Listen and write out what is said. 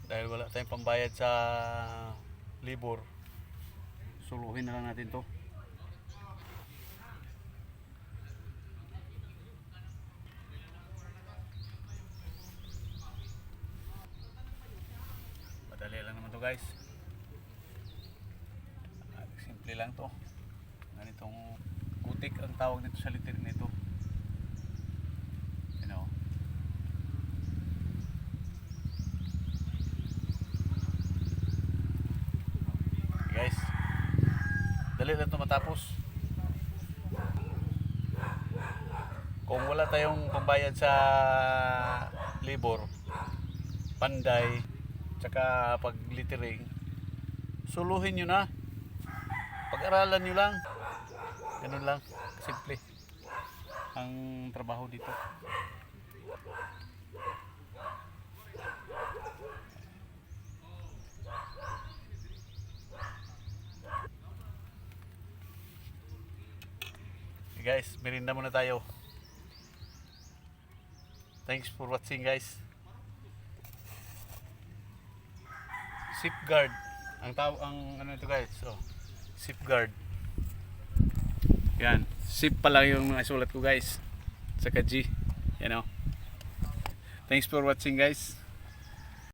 Dahil wala tayong pambayad sa libor, suluhin na lang natin to. Madali lang naman to guys. Simple lang to. Ganitong kutik ang tawag dito sa liter nito. You know. Guys, dali lang to matapos. Kung wala tayong pambayad sa libor, panday, tsaka pag littering, suluhin nyo na. Pag-aralan nyo lang. Ganun lang, simple ang trabaho dito. Okay guys, merinda muna tayo. Thanks for watching guys. Safeguard ang ano ito guys. So, safeguard. Yan, sip pa lang yung isulat ko guys. Saka G, you know. Thanks for watching guys.